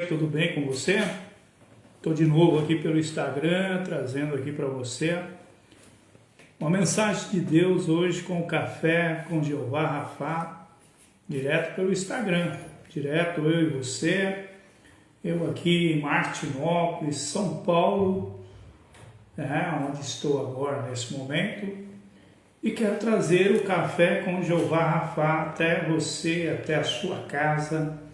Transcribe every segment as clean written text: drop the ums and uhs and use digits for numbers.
Tudo bem com você? Estou de novo aqui pelo Instagram, trazendo aqui para você uma mensagem de Deus hoje com o Café com Jeová Rafá, direto pelo Instagram, direto eu e você, eu aqui em Martinópolis, São Paulo, onde estou agora nesse momento, e quero trazer o Café com Jeová Rafá até você, até a sua casa,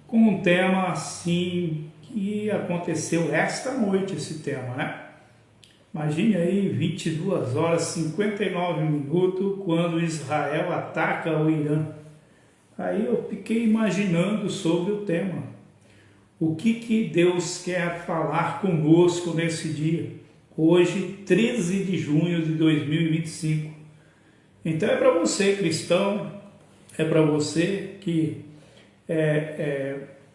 com um tema assim que aconteceu esta noite, esse tema, né? Imagine aí 22 horas 59 minutos quando Israel ataca o Irã. Aí eu fiquei imaginando sobre o tema. O que Deus quer falar conosco nesse dia? Hoje, 13 de junho de 2025. Então é para você, cristão, é para você que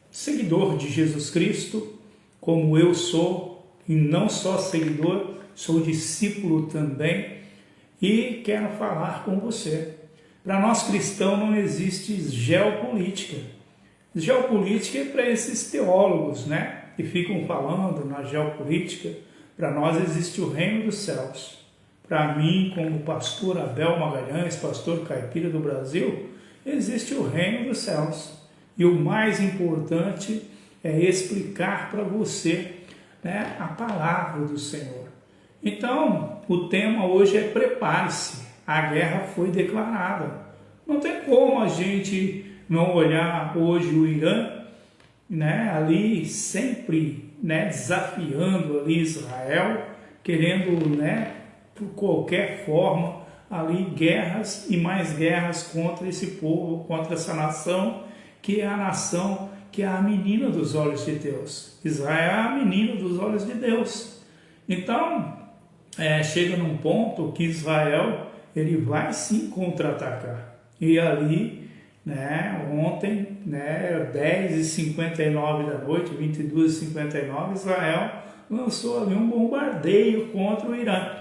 seguidor de Jesus Cristo, como eu sou, e não só seguidor, sou discípulo também, e quero falar com você. Para nós cristãos não existe geopolítica. Geopolítica é para esses teólogos, né, que ficam falando na geopolítica. Para nós existe o reino dos céus. Para mim, como pastor Abel Magalhães, pastor caipira do Brasil, existe o reino dos céus. E o mais importante é explicar para você, né, a palavra do Senhor. Então, o tema hoje é prepare-se, a guerra foi declarada. Não tem como a gente não olhar hoje o Irã, né, ali sempre, né, desafiando ali Israel, querendo, né, por qualquer forma, ali guerras e mais guerras contra esse povo, contra essa nação, que é a nação, que é a menina dos olhos de Deus. Israel é a menina dos olhos de Deus. Então, chega num ponto que Israel, ele vai sim contra-atacar. E ali, né, ontem, né, 10h59 da noite, 22h59, Israel lançou ali um bombardeio contra o Irã.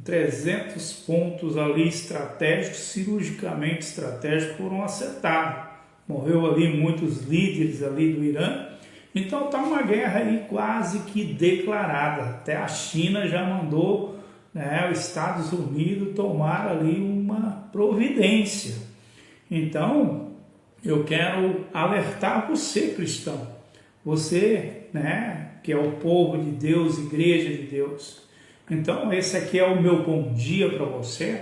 300 pontos ali estratégicos, cirurgicamente estratégicos, foram acertados. Morreu ali muitos líderes ali do Irã. Então está uma guerra aí quase que declarada. Até a China já mandou, né, os Estados Unidos tomar ali uma providência. Então eu quero alertar você, cristão. Você, né, que é o povo de Deus, igreja de Deus. Então esse aqui é o meu bom dia para você.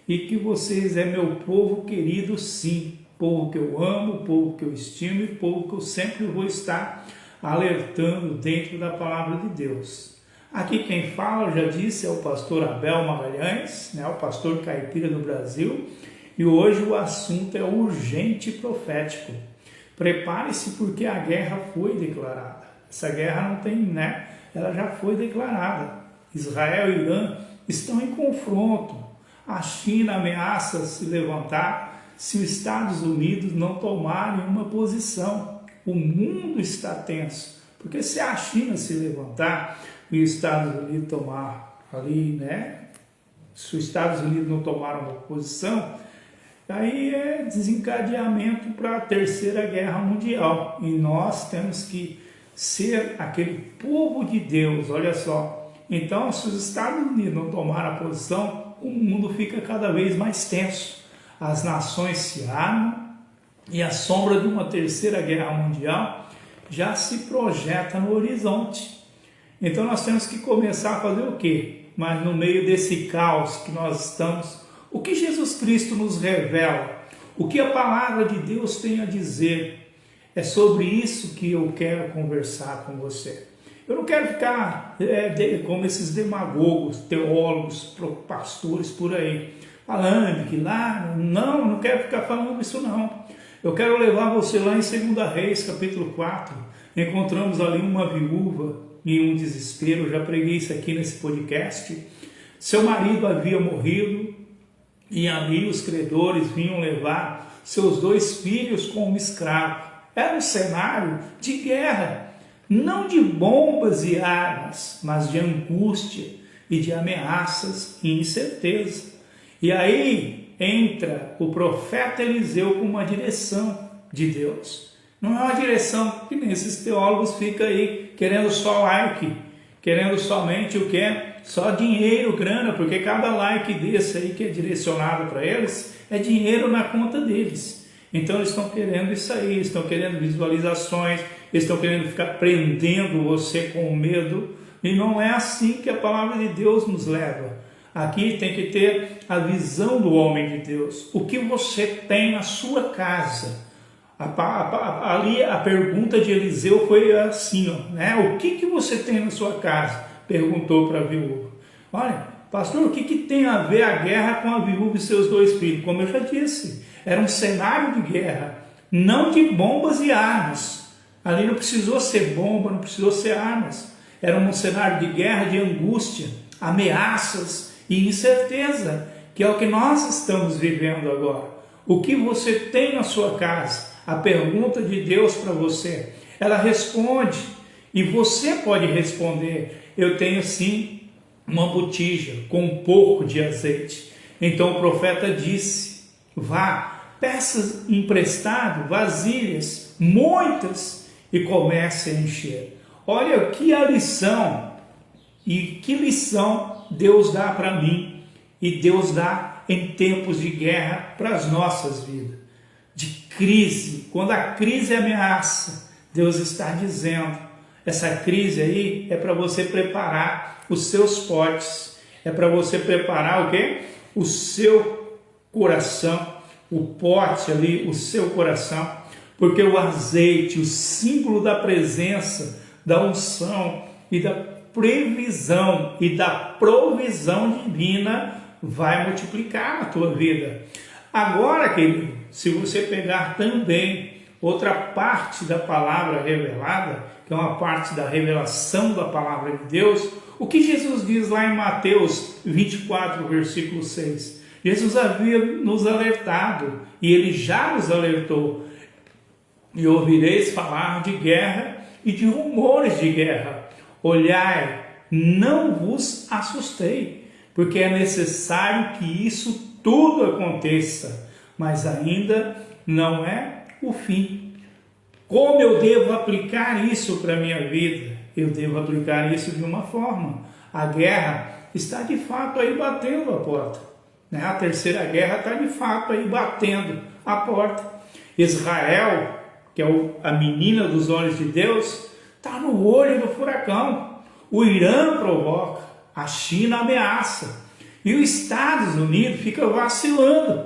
E que vocês é meu povo querido, sim. Povo que eu amo, povo que eu estimo e povo que eu sempre vou estar alertando dentro da palavra de Deus. Aqui quem fala, eu já disse, é o pastor Abel Magalhães, né, o pastor caipira do Brasil, e hoje o assunto é urgente e profético. Prepare-se porque a guerra foi declarada. Essa guerra não tem, né, ela já foi declarada. Israel e Irã estão em confronto. A China ameaça se levantar se os Estados Unidos não tomarem uma posição. O mundo está tenso, porque se a China se levantar e os Estados Unidos tomar ali, né, se os Estados Unidos não tomarem uma posição, aí é desencadeamento para a Terceira Guerra Mundial. E nós temos que ser aquele povo de Deus, olha só. Então, se os Estados Unidos não tomarem a posição, o mundo fica cada vez mais tenso. As nações se armam e a sombra de uma terceira guerra mundial já se projeta no horizonte. Então nós temos que começar a fazer o quê? Mas no meio desse caos que nós estamos, o que Jesus Cristo nos revela, o que a palavra de Deus tem a dizer, é sobre isso que eu quero conversar com você. Eu não quero ficar como esses demagogos, teólogos, pastores por aí, falando que lá, não quero ficar falando isso não. Eu quero levar você lá em 2 Reis, capítulo 4. Encontramos ali uma viúva em um desespero, eu já preguei isso aqui nesse podcast. Seu marido havia morrido e ali os credores vinham levar seus 2 filhos como escravos. Era um cenário de guerra, não de bombas e armas, mas de angústia e de ameaças e incerteza. E aí entra o profeta Eliseu com uma direção de Deus. Não é uma direção que nem esses teólogos ficam aí querendo só like, querendo somente o que é? Só dinheiro, grana, porque cada like desse aí que é direcionado para eles é dinheiro na conta deles. Então eles estão querendo isso aí, estão querendo visualizações, eles estão querendo ficar prendendo você com medo, e não é assim que a palavra de Deus nos leva. Aqui tem que ter a visão do homem de Deus. O que você tem na sua casa? Ali a pergunta de Eliseu foi assim, ó, né? O que você tem na sua casa? Perguntou para a viúva. Olha, pastor, o que tem a ver a guerra com a viúva e seus 2 filhos? Como eu já disse, era um cenário de guerra, não de bombas e armas. Ali não precisou ser bomba, não precisou ser armas. Era um cenário de guerra, de angústia, ameaças e incerteza, que é o que nós estamos vivendo agora. O que você tem na sua casa? A pergunta de Deus para você, ela responde, e você pode responder: eu tenho sim uma botija com um pouco de azeite. Então o profeta disse: vá, peça emprestado vasilhas, muitas, e comece a encher. Olha que a lição, e que lição Deus dá para mim, e Deus dá em tempos de guerra para as nossas vidas, de crise. Quando a crise ameaça, Deus está dizendo: essa crise aí é para você preparar os seus potes, é para você preparar o quê? O seu coração, o pote ali, o seu coração, porque o azeite, o símbolo da presença, da unção e da previsão e da provisão divina vai multiplicar na tua vida. Agora, querido, se você pegar também outra parte da palavra revelada, que é uma parte da revelação da palavra de Deus, o que Jesus diz lá em Mateus 24, versículo 6? Jesus havia nos alertado, e ele já nos alertou: e ouvireis falar de guerra e de rumores de guerra. Olhai, não vos assustei, porque é necessário que isso tudo aconteça, mas ainda não é o fim. Como eu devo aplicar isso para a minha vida? Eu devo aplicar isso de uma forma. A guerra está de fato aí batendo a porta, né? A terceira guerra está de fato aí batendo a porta. Israel, que é a menina dos olhos de Deus, está no olho do furacão. O Irã provoca, a China ameaça, e os Estados Unidos fica vacilando.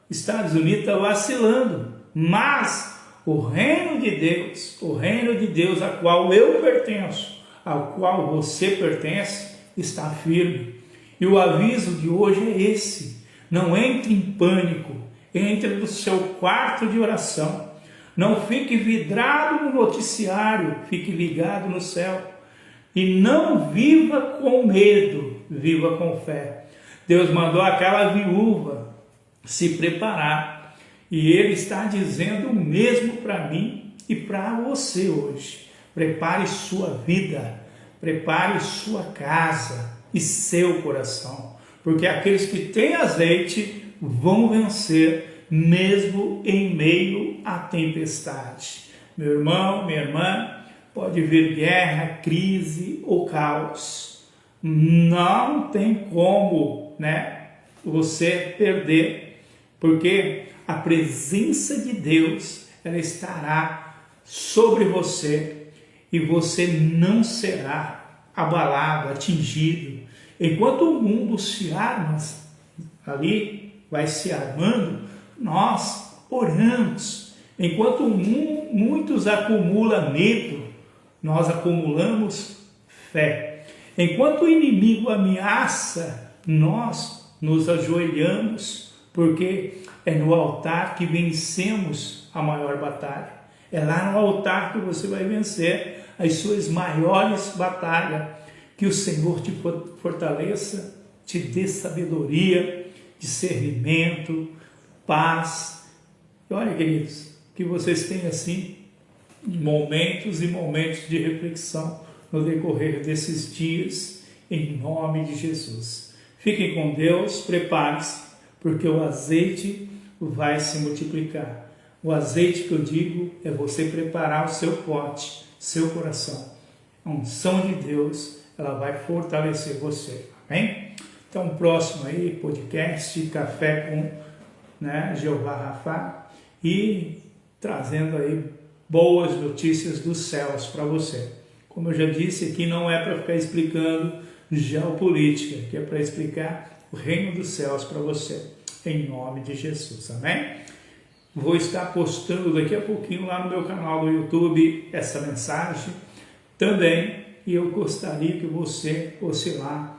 Os Estados Unidos está vacilando, mas o reino de Deus a qual eu pertenço, ao qual você pertence, está firme. E o aviso de hoje é esse: não entre em pânico, entre no seu quarto de oração. Não fique vidrado no noticiário, fique ligado no céu. E não viva com medo, viva com fé. Deus mandou aquela viúva se preparar, e Ele está dizendo o mesmo para mim e para você hoje. Prepare sua vida, prepare sua casa e seu coração, porque aqueles que têm azeite vão vencer mesmo em meio à tempestade. Meu irmão, minha irmã, pode vir guerra, crise ou caos. Não tem como, você perder, porque a presença de Deus, ela estará sobre você e você não será abalado, atingido. Enquanto o mundo se arma ali, vai se armando, nós oramos. Enquanto muitos acumulam medo, nós acumulamos fé. Enquanto o inimigo ameaça, nós nos ajoelhamos, porque é no altar que vencemos a maior batalha. É lá no altar que você vai vencer as suas maiores batalhas. Que o Senhor te fortaleça, te dê sabedoria, discernimento, paz. E olha, queridos, que vocês tenham assim momentos e momentos de reflexão no decorrer desses dias, em nome de Jesus. Fiquem com Deus, prepare-se, porque o azeite vai se multiplicar. O azeite que eu digo é você preparar o seu pote, seu coração. A unção de Deus, ela vai fortalecer você, amém? Então, próximo aí, podcast Café com Jeová Rafá, e trazendo aí boas notícias dos céus para você. Como eu já disse, aqui não é para ficar explicando geopolítica, aqui é para explicar o reino dos céus para você, em nome de Jesus, amém? Vou estar postando daqui a pouquinho lá no meu canal do YouTube essa mensagem também, e eu gostaria que você fosse lá,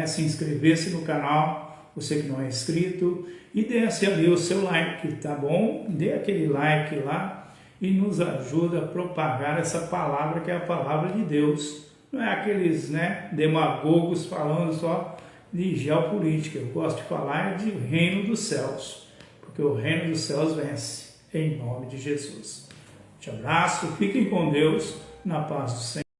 se inscrevesse no canal, você que não é inscrito, e desse ali o seu like, tá bom? Dê aquele like lá e nos ajuda a propagar essa palavra que é a palavra de Deus. Não é aqueles demagogos falando só de geopolítica. Eu gosto de falar de reino dos céus, porque o reino dos céus vence, em nome de Jesus. Te abraço, fiquem com Deus, na paz do Senhor.